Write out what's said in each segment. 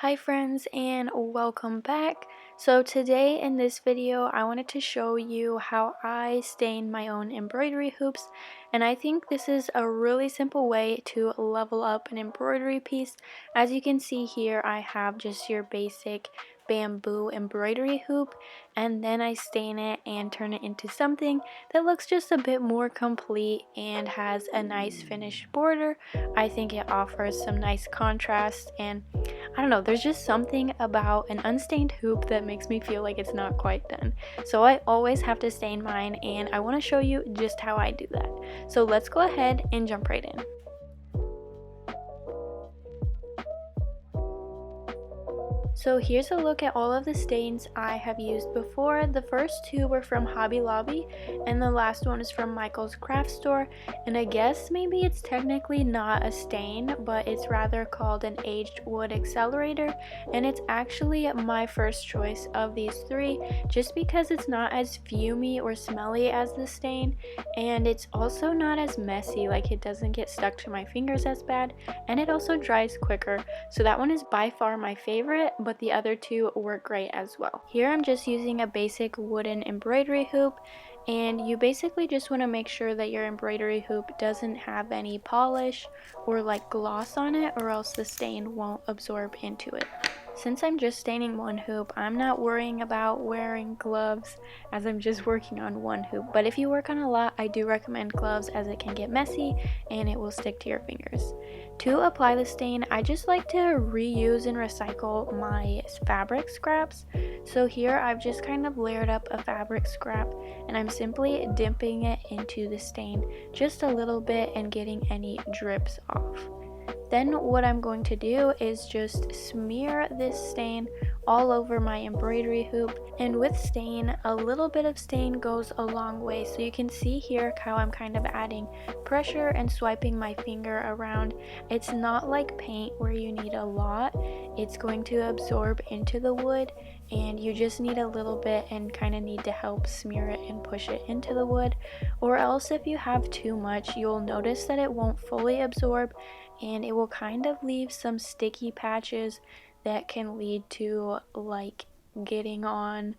Hi friends and welcome back. So today in this video I wanted to show you how I stain my own embroidery hoops, and I think this is a really simple way to level up an embroidery piece. As you can see here, I have just your basic bamboo embroidery hoop, and then I stain it and turn it into something that looks just a bit more complete and has a nice finished border. I think it offers some nice contrast, and I don't know, there's just something about an unstained hoop that makes me feel like it's not quite done. So I always have to stain mine, and I want to show you just how I do that. So let's go ahead and jump right in. So here's a look at all of the stains I have used before. The first two were from Hobby Lobby, and the last one is from Michael's Craft Store. And I guess maybe it's technically not a stain, but it's rather called an aged wood accelerator. And it's actually my first choice of these three, just because it's not as fumey or smelly as the stain, and it's also not as messy, like it doesn't get stuck to my fingers as bad, and it also dries quicker. So that one is by far my favorite, but the other two work great as well. Here I'm just using a basic wooden embroidery hoop, and you basically just want to make sure that your embroidery hoop doesn't have any polish or like gloss on it, or else the stain won't absorb into it. Since I'm just staining one hoop, I'm not worrying about wearing gloves as I'm just working on one hoop. But if you work on a lot, I do recommend gloves as it can get messy and it will stick to your fingers. To apply the stain, I just like to reuse and recycle my fabric scraps. So here I've just kind of layered up a fabric scrap, and I'm simply dipping it into the stain just a little bit and getting any drips off. Then what I'm going to do is just smear this stain all over my embroidery hoop, and with stain, a little bit of stain goes a long way. So you can see here how I'm kind of adding pressure and swiping my finger around. It's not like paint where you need a lot. It's going to absorb into the wood, and you just need a little bit and kind of need to help smear it and push it into the wood, or else if you have too much, you'll notice that it won't fully absorb and it will kind of leave some sticky patches that can lead to like getting on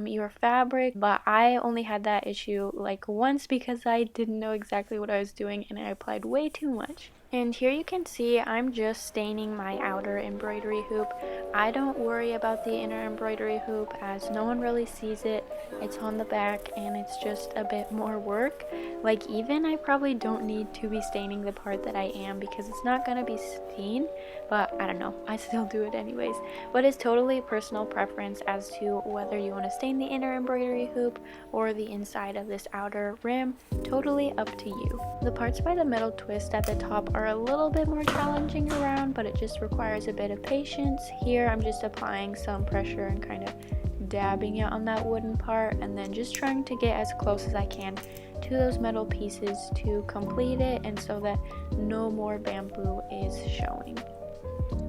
your fabric. But I only had that issue like once because I didn't know exactly what I was doing and I applied way too much. And here you can see I'm just staining my outer embroidery hoop. I don't worry about the inner embroidery hoop as no one really sees it. It's on the back and it's just a bit more work. Like even I probably don't need to be staining the part that I am because it's not gonna be seen, but I don't know, I still do it anyways. But it's totally personal preference as to whether you want to stain the inner embroidery hoop or the inside of this outer rim. Totally up to you. The parts by the metal twist at the top are a little bit more challenging around, but it just requires a bit of patience. Here I'm just applying some pressure and kind of dabbing it on that wooden part, and then just trying to get as close as I can to those metal pieces to complete it, and so that no more bamboo is showing.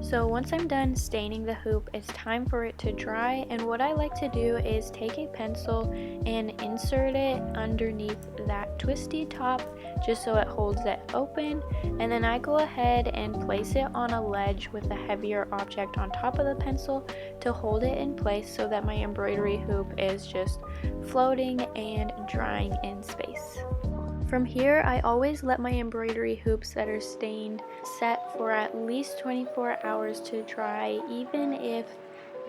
So once I'm done staining the hoop, it's time for it to dry, and what I like to do is take a pencil and insert it underneath that twisty top just so it holds it open, and then I go ahead and place it on a ledge with a heavier object on top of the pencil to hold it in place so that my embroidery hoop is just floating and drying in space. From here, I always let my embroidery hoops that are stained set for at least 24 hours to dry. Even if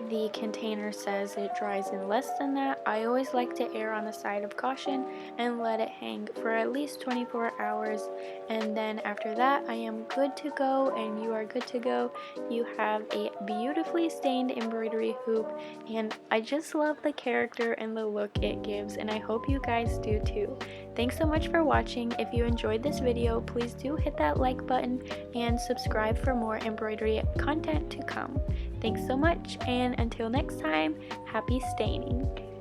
the container says it dries in less than that, I always like to err on the side of caution and let it hang for at least 24 hours, and then after that I am good to go, and you are good to go. You have a beautifully stained embroidery hoop, and I just love the character and the look it gives, and I hope you guys do too. Thanks so much for watching. If you enjoyed this video, please do hit that like button and subscribe for more embroidery content to come. Thanks so much, and until next time, happy staining.